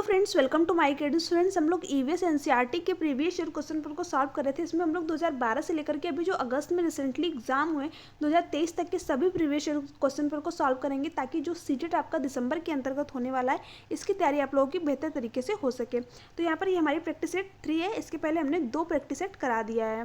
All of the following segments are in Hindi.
Friends, welcome to my credit students. हम लोग ईवीएस एनसीईआरटी के प्रीवियस ईयर क्वेश्चन पेपर को सॉल्व कर रहे थे। इसमें हम लोग 2012 से लेकर के अभी जो अगस्त में रिसेंटली एग्जाम हुए 2023 तक के सभी प्रीवियस ईयर क्वेश्चन पेपर को सॉल्व करेंगे, ताकि जो सीटेट आपका दिसंबर के अंतर्गत होने वाला है इसकी तैयारी आप लोगों की बेहतर तरीके से हो सके। तो यहाँ पर ये हमारी प्रैक्टिस सेट 3 है। इसके पहले हमने 2 प्रैक्टिस सेट करा दिया है।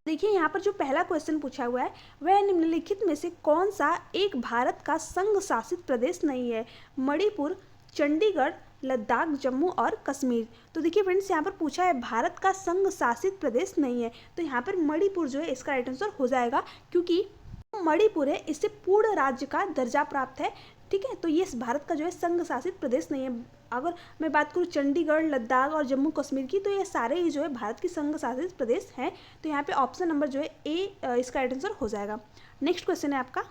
देखिए यहाँ पर जो पहला क्वेश्चन पूछा हुआ है वह निम्नलिखित में से कौन सा एक भारत का संघ शासित प्रदेश नहीं है? मणिपुर, चंडीगढ़, लद्दाख, जम्मू और कश्मीर। तो देखिए फ्रेंड्स, यहाँ पर पूछा है भारत का संघ शासित प्रदेश नहीं है, तो यहाँ पर मणिपुर जो है इसका राइट आंसर हो जाएगा, क्योंकि मणिपुर है इससे पूर्ण राज्य का दर्जा प्राप्त है। ठीक है, तो ये भारत का जो है संघ शासित प्रदेश नहीं है। अगर मैं बात करूँ चंडीगढ़, लद्दाख और जम्मू कश्मीर की, तो ये सारे ही जो है भारत की संघ शासित प्रदेश हैं। तो यहाँ पे ऑप्शन नंबर जो है ए इसका राइट आंसर हो जाएगा। नेक्स्ट क्वेश्चन है आपका।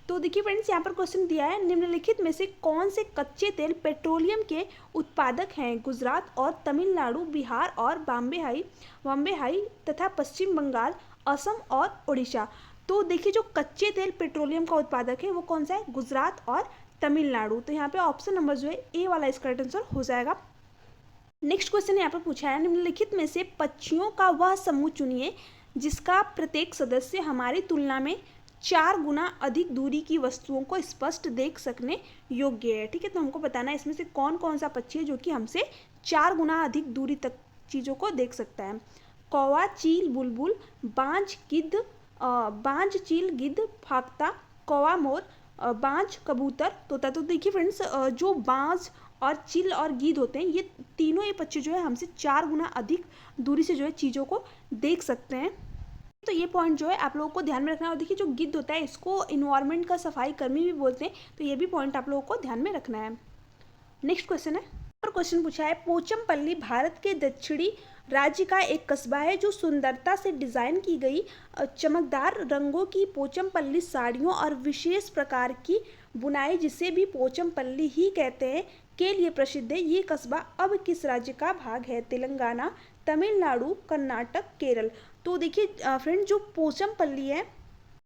तो देखिए फ्रेंड्स, यहाँ पर क्वेश्चन दिया है निम्नलिखित में से कौन से कच्चे तेल पेट्रोलियम के उत्पादक हैं? गुजरात और तमिलनाडु, बिहार और बॉम्बे हाई तथा पश्चिम बंगाल, असम और उड़ीसा। तो देखिए जो कच्चे तेल पेट्रोलियम का उत्पादक है वो कौन सा है? गुजरात और तमिलनाडु। तो यहाँ पे ऑप्शन नंबर जो है ए वाला इसका राइट आंसर हो जाएगा। नेक्स्ट क्वेश्चन यहाँ पर पूछा है निम्नलिखित में से पक्षियों का वह समूह चुनिए जिसका प्रत्येक सदस्य हमारी तुलना में 4 गुना अधिक दूरी की वस्तुओं को स्पष्ट देख सकने योग्य है। ठीक है, तो हमको बताना है इसमें से कौन कौन सा पक्षी है जो कि हमसे 4 गुना अधिक दूरी तक चीज़ों को देख सकता है। कौवा, चील, बुलबुल, बांज, चील, गिद्ध, फाख्ता, कौवा, मोर, बांज, कबूतर, तोता। तो देखिए फ्रेंड्स, जो बांज और चिल और गिद्ध होते हैं ये तीनों ये पक्षी जो है हमसे 4 गुना अधिक दूरी से जो है चीज़ों को देख सकते हैं। तो ये पॉइंट जो है आप लोगों को ध्यान में रखना है। और देखिए जो गिद्ध होता है इसको इन्वायरमेंट का सफाई कर्मी भी बोलते हैं, तो ये भी पॉइंट आप लोगों को ध्यान में रखना है। नेक्स्ट क्वेश्चन है, और क्वेश्चन पूछा है पोचमपल्ली भारत के दक्षिणी राज्य का एक कस्बा है जो सुंदरता से डिजाइन की गई चमकदार रंगों की पोचमपल्ली साड़ियों और विशेष प्रकार की बुनाई, जिसे भी पोचमपल्ली ही कहते हैं, के लिए प्रसिद्ध है। ये कस्बा अब किस राज्य का भाग है? तेलंगाना, तमिलनाडु, कर्नाटक, केरल। तो देखिए फ्रेंड, जो पोचमपल्ली है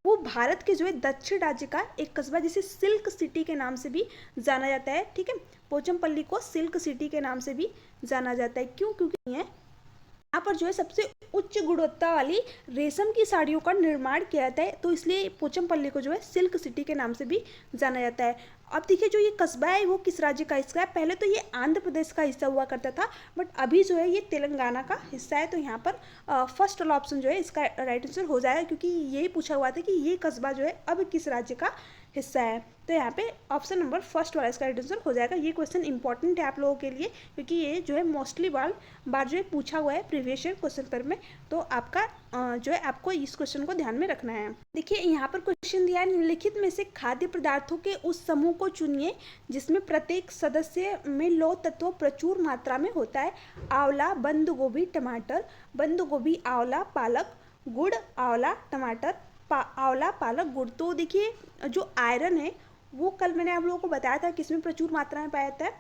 वो भारत के जो है दक्षिण राज्य का एक कस्बा, जिसे सिल्क सिटी के नाम से भी जाना जाता है। ठीक है, पोचमपल्ली को सिल्क सिटी के नाम से भी जाना जाता है। क्यों? क्योंकि यहाँ पर जो है सबसे उच्च गुणवत्ता वाली रेशम की साड़ियों का निर्माण किया जाता है, तो इसलिए पोचमपल्ली को जो है सिल्क सिटी के नाम से भी जाना जाता है। अब देखिए जो ये कस्बा है वो किस राज्य का हिस्सा है? पहले तो ये आंध्र प्रदेश का हिस्सा हुआ करता था, बट अभी जो है ये तेलंगाना का हिस्सा है। तो यहाँ पर फर्स्ट वाला ऑप्शन जो है इसका राइट आंसर हो जाएगा, क्योंकि यही पूछा हुआ था कि ये कस्बा जो है अब किस राज्य का हिस्सा है। तो यहाँ पे ऑप्शन नंबर फर्स्ट वाला इसका राइट आंसर हो जाएगा। ये क्वेश्चन इंपॉर्टेंट है आप लोगों के लिए, क्योंकि ये जो है मोस्टली बार जो है पूछा हुआ है प्रीवियस ईयर क्वेश्चन पेपर में। तो आपका जो है आपको इस क्वेश्चन को ध्यान में रखना है। देखिए यहाँ पर क्वेश्चन दिया है निम्नलिखित में से खाद्य पदार्थों के उस समूह को चुनिए जिसमें प्रत्येक सदस्य में लौह तत्व प्रचुर मात्रा में होता है। आंवला, बंद गोभी, टमाटर, बंद गोभी, आंवला, पालक, गुड़, आंवला, टमाटर, आंवला, पालक, गुड़। तो देखिए जो आयरन है वो कल मैंने आप लोगों को बताया था किसमें प्रचुर मात्रा में पाया जाता है?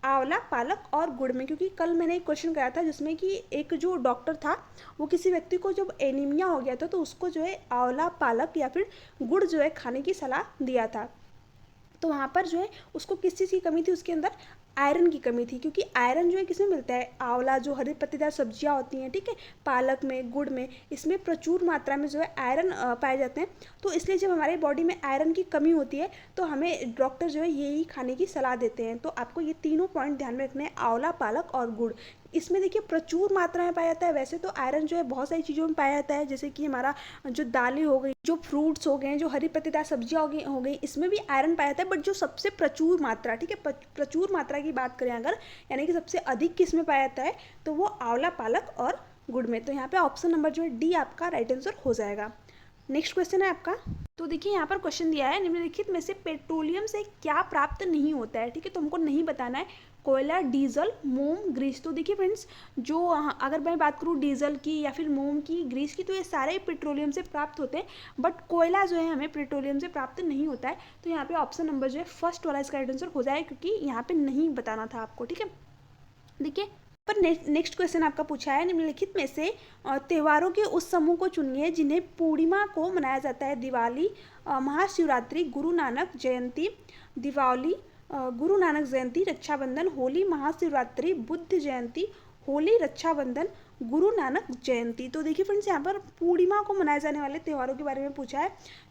आंवला, पालक और गुड़ में। क्योंकि कल मैंने एक क्वेश्चन कराया था जिसमें कि एक जो डॉक्टर था वो किसी व्यक्ति को जब एनीमिया हो गया था तो उसको जो है आंवला, पालक या फिर गुड़ जो है खाने की सलाह दिया था। तो वहाँ पर जो है उसको किस चीज़ की कमी थी? उसके अंदर आयरन की कमी थी, क्योंकि आयरन जो है किसमें मिलता है? आंवला जो हरी पत्तेदार सब्जियां होती हैं, ठीक है, पालक में, गुड़ में, इसमें प्रचुर मात्रा में जो है आयरन पाए जाते हैं। तो इसलिए जब हमारे बॉडी में आयरन की कमी होती है तो हमें डॉक्टर जो है यही खाने की सलाह देते हैं। तो आपको ये तीनों पॉइंट ध्यान में रखने हैं, आंवला, पालक और गुड़। इसमें देखिए प्रचुर मात्रा में पाया जाता है। वैसे तो आयरन जो है बहुत सारी चीज़ों में पाया जाता है, जैसे कि हमारा जो दालें हो गई, जो फ्रूट्स हो गए, जो हरी पत्तेदार सब्जियां हो गई, इसमें भी आयरन पाया जाता है। बट जो सबसे प्रचुर मात्रा, ठीक है, प्रचुर मात्रा की बात करें अगर, यानी कि सबसे अधिक किस में पाया जाता है, तो वो आंवला, पालक और गुड़ में। तो यहाँ पे ऑप्शन नंबर जो है डी आपका राइट आंसर हो जाएगा। नेक्स्ट क्वेश्चन है आपका। तो देखिए यहाँ पर क्वेश्चन दिया है निम्नलिखित में से पेट्रोलियम से क्या प्राप्त नहीं होता है? ठीक है, तो हमको नहीं बताना है। कोयला, डीजल, मोम, ग्रीस। तो देखिए फ्रेंड्स, जो अगर मैं बात करूँ डीजल की या फिर मोम की, ग्रीस की, तो ये सारे पेट्रोलियम से प्राप्त होते हैं, बट कोयला जो है हमें पेट्रोलियम से प्राप्त नहीं होता है। तो यहाँ पे ऑप्शन नंबर जो है फर्स्ट वाला इसका राइट आंसर हो जाएगा, क्योंकि यहाँ पे नहीं बताना था आपको। ठीक है, देखिए पर नेक्स्ट क्वेश्चन आपका पूछा है निम्नलिखित में से त्योहारों के उस समूह को चुनिए जिन्हें पूर्णिमा को मनाया जाता है। दिवाली, महाशिवरात्रि, गुरु नानक जयंती, दीपावली, गुरु नानक जयंती, रक्षाबंधन, होली, महाशिवरात्रि, बुद्ध जयंती, होली, रक्षाबंधन, गुरु नानक जयंती। तो देखिए फ्रेंड्स, यहाँ पर पूर्णिमा को मनाए जाने वाले त्योहारों के बारे में पूछा है।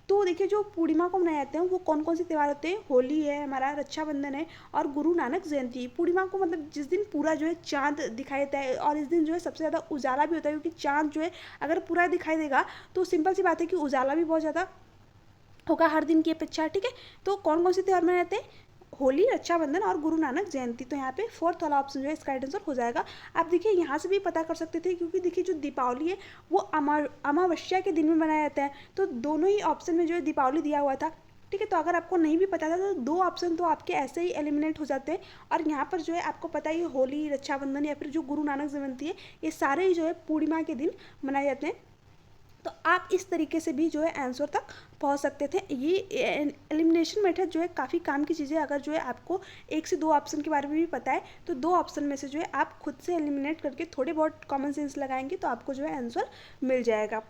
तो देखिए जो पूर्णिमा को मनाए जाते हैं वो कौन कौन से त्योहार होते हैं? होली है हमारा, रक्षाबंधन है और गुरु नानक जयंती। पूर्णिमा को मतलब जिस दिन पूरा जो है चाँद दिखाई देता है, और इस दिन जो है सबसे ज़्यादा उजाला भी होता है, क्योंकि चाँद जो है अगर पूरा दिखाई देगा तो सिंपल सी बात है कि उजाला भी बहुत ज़्यादा होगा हर दिन की अपेक्षा। ठीक है, तो कौन कौन से त्यौहार मनाए जाते हैं? होली, रक्षाबंधन और गुरु नानक जयंती। तो यहाँ पे फोर्थ वाला ऑप्शन जो है इसका राइट आंसर हो जाएगा। आप देखिए यहाँ से भी पता कर सकते थे, क्योंकि देखिए जो दीपावली है वो अमावस्या के दिन में मनाया जाता है, तो दोनों ही ऑप्शन में जो है दीपावली दिया हुआ था। ठीक है, तो अगर आपको नहीं भी पता था तो दो ऑप्शन तो आपके ऐसे ही एलिमिनेट हो जाते हैं। और यहाँ पर जो है आपको पता ही, होली, रक्षाबंधन या फिर जो गुरु नानक जयंती है, ये सारे ही जो है पूर्णिमा के दिन मनाए जाते हैं। तो आप इस तरीके से भी जो है आंसर तक पहुंच सकते थे। ये एलिमिनेशन मेथड जो है काफ़ी काम की चीज़ है। अगर जो है आपको एक से दो ऑप्शन के बारे में भी पता है तो दो ऑप्शन में से जो है आप खुद से एलिमिनेट करके थोड़े बहुत कॉमन सेंस लगाएंगे तो आपको जो है आंसर मिल जाएगा।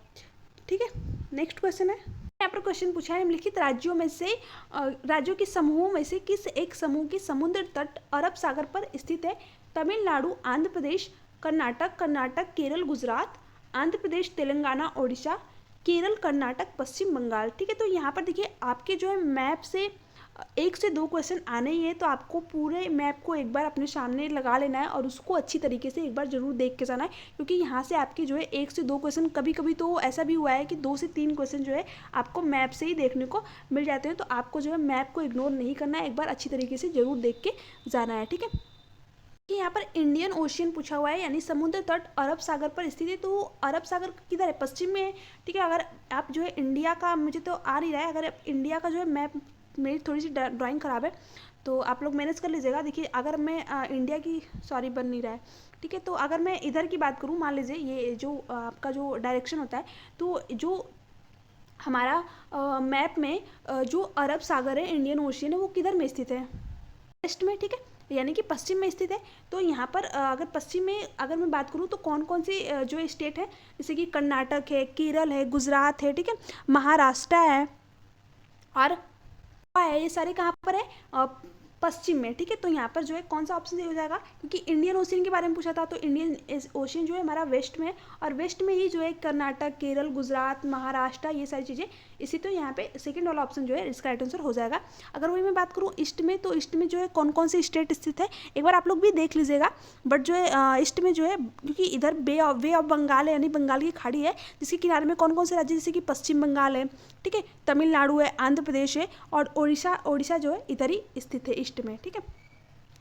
ठीक है, नेक्स्ट क्वेश्चन है। यहाँ पर क्वेश्चन पूछा है, निम्नलिखित राज्यों में से राज्यों के समूहों में से किस एक समूह की समुद्र तट अरब सागर पर स्थित है? तमिलनाडु, आंध्र प्रदेश, कर्नाटक, केरल, गुजरात, आंध्र प्रदेश, तेलंगाना, ओडिशा, केरल, कर्नाटक, पश्चिम बंगाल। ठीक है, तो यहाँ पर देखिए आपके जो है मैप से एक से दो क्वेश्चन आने ही है, तो आपको पूरे मैप को एक बार अपने सामने लगा लेना है और उसको अच्छी तरीके से एक बार जरूर देख के जाना है, क्योंकि यहाँ से आपके जो है एक से दो क्वेश्चन, कभी कभी तो ऐसा भी हुआ है कि 2 से 3 क्वेश्चन जो है आपको मैप से ही देखने को मिल जाते हैं। तो आपको जो है मैप को इग्नोर नहीं करना है, एक बार अच्छी तरीके से जरूर देख के जाना है। ठीक है, कि यहाँ पर इंडियन ओशियन पूछा हुआ है, यानी समुद्र तट अरब सागर पर स्थित है। तो अरब सागर किधर है? पश्चिम में है। ठीक है, अगर आप जो है इंडिया का, मुझे तो आ नहीं रहा है, अगर आप इंडिया का जो है मैप, मेरी थोड़ी सी ड्राइंग ख़राब है तो आप लोग मैनेज कर लीजिएगा। देखिए अगर मैं इंडिया की, सॉरी बन नहीं रहा है। ठीक है, तो अगर मैं इधर की बात करूँ, मान लीजिए ये जो आपका जो डायरेक्शन होता है, तो जो हमारा मैप में जो अरब सागर है, इंडियन ओशियन है, वो किधर में स्थित है? वेस्ट में। ठीक है, यानी कि पश्चिम में स्थित है। तो यहाँ पर अगर पश्चिम में अगर मैं बात करूँ तो कौन कौन सी जो स्टेट है, जैसे कि कर्नाटक है, केरल है, गुजरात है, ठीक है, महाराष्ट्र है और गोवा है, ये सारे कहाँ पर है? पश्चिम में। ठीक है, तो यहाँ पर जो है कौन सा ऑप्शन सही हो जाएगा? क्योंकि इंडियन ओशियन के बारे में पूछा था, तो इंडियन ओशियन जो है हमारा वेस्ट में है, और वेस्ट में ही जो है कर्नाटक, केरल, गुजरात, महाराष्ट्र, ये सारी चीज़ें। इसी तो यहाँ पे सेकंड वाला ऑप्शन जो है इसका राइट आंसर हो जाएगा। अगर वही मैं बात करूँ ईस्ट में, तो ईस्ट में जो है कौन कौन सी स्टेट स्थित है एक बार आप लोग भी देख लीजिएगा। बट जो है ईस्ट में जो है, क्योंकि इधर वे ऑफ बंगाल है, यानी बंगाल की खाड़ी है, जिसके किनारे में कौन कौन से राज्य, जैसे कि पश्चिम बंगाल है, ठीक है, तमिलनाडु है, आंध्र प्रदेश है और ओडिशा जो है इधर ही स्थित है ईस्ट में। ठीक है,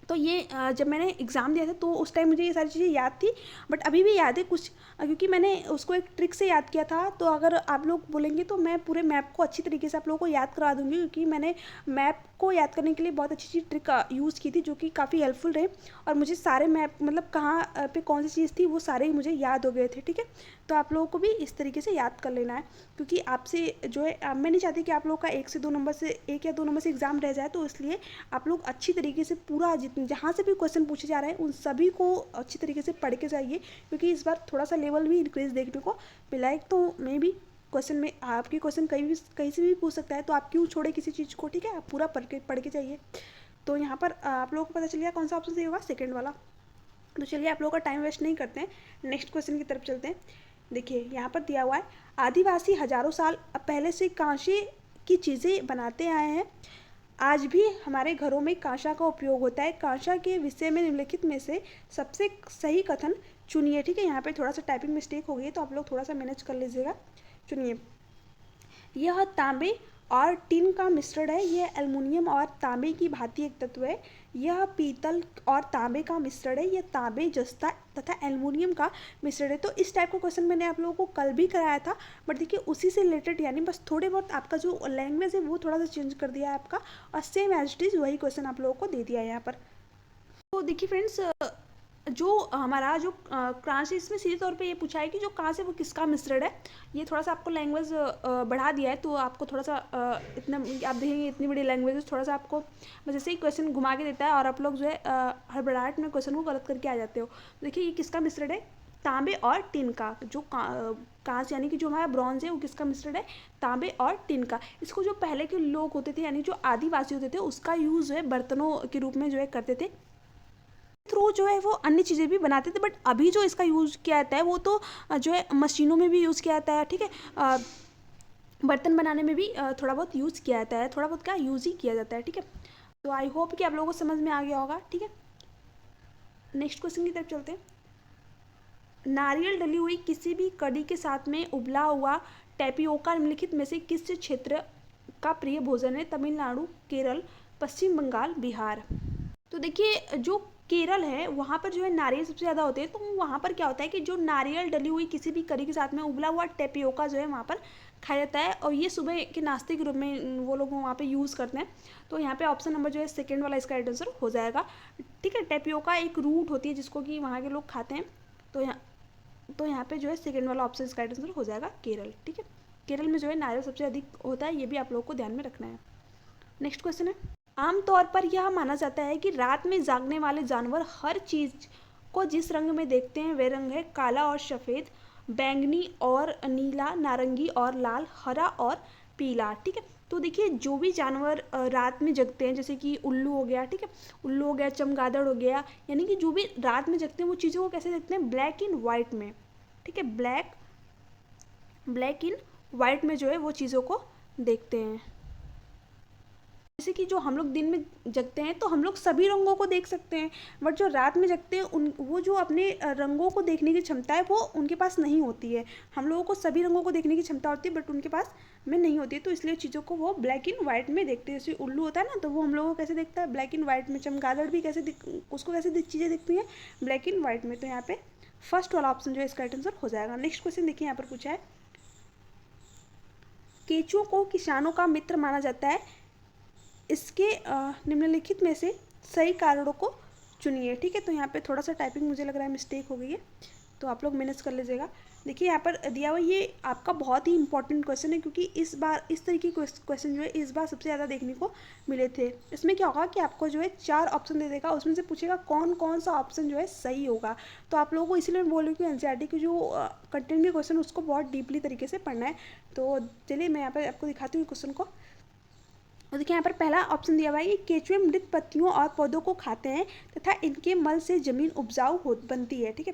तो ये जब मैंने एग्ज़ाम दिया था तो उस टाइम मुझे ये सारी चीज़ें याद थी, बट अभी भी याद है कुछ, क्योंकि मैंने उसको एक ट्रिक से याद किया था। तो अगर आप लोग बोलेंगे तो मैं पूरे मैप को अच्छी तरीके से आप लोगों को याद करा दूंगी, क्योंकि मैंने मैप को याद करने के लिए बहुत अच्छी चीज़ ट्रिक यूज़ की थी, जो कि काफ़ी हेल्पफुल रहे, और मुझे सारे मैप, मतलब कहाँ पे कौन सी चीज़ थी, वो सारे ही मुझे याद हो गए थे। ठीक है, तो आप लोगों को भी इस तरीके से याद कर लेना है, क्योंकि आपसे जो है मैं नहीं चाहती कि आप लोगों का 1 या 2 नंबर से एग्ज़ाम रह जाए, तो इसलिए आप लोग अच्छी तरीके से पूरा जहाँ से भी क्वेश्चन पूछे जा रहे हैं उन सभी को अच्छी तरीके से पढ़ के जाइए, क्योंकि इस बार थोड़ा सा लेवल भी इंक्रीज देखने को मिला है। तो मे भी क्वेश्चन में आपके क्वेश्चन कहीं से भी पूछ सकता है, तो आप क्यों छोड़े किसी चीज़ को? ठीक है, आप पूरा पढ़ के जाइए। तो यहाँ पर आप लोगों को पता चल गया कौन सा ऑप्शन सही होगा, सेकेंड वाला। तो चलिए आप लोगों का टाइम वेस्ट नहीं करते हैं, नेक्स्ट क्वेश्चन की तरफ चलते हैं। देखिए यहाँ पर दिया हुआ है, आदिवासी हजारों साल पहले से कांसे की चीज़ें बनाते आए हैं, आज भी हमारे घरों में कांसा का उपयोग होता है, कांसा के विषय में निम्नलिखित में से सबसे सही कथन चुनिए। ठीक है, यहाँ पे थोड़ा सा टाइपिंग मिस्टेक हो गई है, तो आप लोग थोड़ा सा मैनेज कर लीजिएगा। चुनिए, यह तांबे और टिन का मिश्रण है, यह एल्युमिनियम और तांबे की भांति एक तत्व है, यह पीतल और तांबे का मिश्रण है, यह तांबे, जस्ता तथा एल्युमिनियम का मिश्रण है। तो इस टाइप का क्वेश्चन मैंने आप लोगों को कल भी कराया था, बट देखिए उसी से रिलेटेड, यानी बस थोड़े बहुत आपका जो लैंग्वेज है वो थोड़ा सा चेंज कर दिया है आपका, और सेम एज इट इज़ वही क्वेश्चन आप लोगों को दे दिया है यहाँ पर। तो देखिए फ्रेंड्स, जो हमारा जो क्रांस है, इसमें सीधे तौर पे ये पूछा है कि जो कांस है वो किसका मिश्रण है। ये थोड़ा सा आपको लैंग्वेज बढ़ा दिया है, तो आपको थोड़ा सा इतना, आप देखेंगे इतनी बड़ी लैंग्वेज थोड़ा सा आपको बस ऐसे ही क्वेश्चन घुमा के देता है, और आप लोग जो है हड़बड़ाहट में क्वेश्चन को गलत करके आ जाते हो। देखिए ये किसका मिश्रण है, तांबे और टिन का। जो कांच यानी कि जो हमारा ब्रॉन्ज है वो किसका मिश्रण है, तांबे और टिन का। इसको जो पहले के लोग होते थे यानी जो आदिवासी होते थे उसका यूज़ जो है बर्तनों के रूप में जो है करते थे, थ्रू जो है वो अन्य चीज़ें भी बनाते थे। बट अभी जो इसका यूज़ किया जाता है वो तो जो है मशीनों में भी यूज़ किया जाता है, ठीक है, बर्तन बनाने में भी थोड़ा बहुत यूज़ किया जाता है, थोड़ा बहुत क्या यूज़ ही किया जाता है, ठीक है। तो आई होप कि आप लोगों को समझ में आ गया होगा, ठीक है। नेक्स्ट क्वेश्चन की तरफ चलते हैं। नारियल डली हुई किसी भी कड़ी के साथ में उबला हुआ टैपियोका निम्नलिखित में से किस क्षेत्र का प्रिय भोजन है, तमिलनाडु, केरल, पश्चिम बंगाल, बिहार। तो देखिए जो केरल है वहाँ पर जो है नारियल सबसे ज़्यादा होते हैं, तो वहाँ पर क्या होता है कि जो नारियल डली हुई किसी भी करी के साथ में उबला हुआ टेपियोका जो है वहाँ पर खाया जाता है, और ये सुबह के नाश्ते के रूप में वो लोग वहाँ पे यूज़ करते हैं। तो यहाँ पे ऑप्शन नंबर जो है सेकेंड वाला इसका राइट आंसर हो जाएगा, ठीक है। टेपियोका एक रूट होती है जिसको कि वहाँ के लोग खाते हैं, तो यहाँ पे जो है सेकेंड वाला ऑप्शन इसका राइट आंसर हो जाएगा केरल, ठीक है। केरल में जो है नारियल सबसे अधिक होता है, ये भी आप लोगों को ध्यान में रखना है। नेक्स्ट क्वेश्चन है। आमतौर पर यह माना जाता है कि रात में जागने वाले जानवर हर चीज को जिस रंग में देखते हैं वे रंग है काला और सफ़ेद, बैंगनी और नीला, नारंगी और लाल, हरा और पीला, ठीक है। तो देखिए जो भी जानवर रात में जगते हैं, जैसे कि उल्लू हो गया, ठीक है, उल्लू हो गया, चमगादड़ हो गया, यानी कि जो भी रात में जगते हैं वो चीज़ों को कैसे देखते हैं, ब्लैक इन वाइट में, ठीक है, ब्लैक इन वाइट में जो है वो चीज़ों को देखते हैं। जैसे कि जो हम लोग दिन में जगते हैं तो हम लोग सभी रंगों को देख सकते हैं, बट जो रात में जगते हैं उन वो जो अपने रंगों को देखने की क्षमता है वो उनके पास नहीं होती है। हम लोगों को सभी रंगों को देखने की क्षमता होती है बट उनके पास में नहीं होती है, तो इसलिए चीज़ों को वो ब्लैक एंड वाइट में देखते हैं। जैसे उल्लू होता है ना, तो वो हम लोगों को कैसे देखता है, ब्लैक एंड वाइट में। चमगादड़ भी उसको कैसे चीज़ें दिखती हैं, ब्लैक एंड वाइट में। तो यहाँ पे फर्स्ट वाला ऑप्शन जो है इसका राइट आंसर हो जाएगा। नेक्स्ट क्वेश्चन देखिए, यहाँ पर पूछा है केंचुओं को किसानों का मित्र माना जाता है, इसके निम्नलिखित में से सही कारणों को चुनिए, ठीक है। तो यहाँ पे थोड़ा सा टाइपिंग मुझे लग रहा है मिस्टेक हो गई है, तो आप लोग मैनेज कर लीजिएगा। देखिए यहाँ पर दिया हुआ ये आपका बहुत ही इंपॉर्टेंट क्वेश्चन है, क्योंकि इस बार इस तरीके के क्वेश्चन जो है इस बार सबसे ज़्यादा देखने को मिले थे। इसमें क्या होगा कि आपको जो है 4 ऑप्शन दे देगा, उसमें से पूछेगा कौन कौन सा ऑप्शन जो है सही होगा। तो आप लोगों को इसीलिए मैं बोल रही हूँ कि एनसीईआरटी की जो कंटेंट के क्वेश्चन उसको बहुत डीपली तरीके से पढ़ना है। तो चलिए मैं यहाँ पर आपको दिखाती हूँ क्वेश्चन को। तो देखिए यहाँ पर पहला ऑप्शन दिया हुआ है कि केंचुए मृत पत्तियों और पौधों को खाते हैं तथा इनके मल से जमीन उपजाऊ बनती है, ठीक है।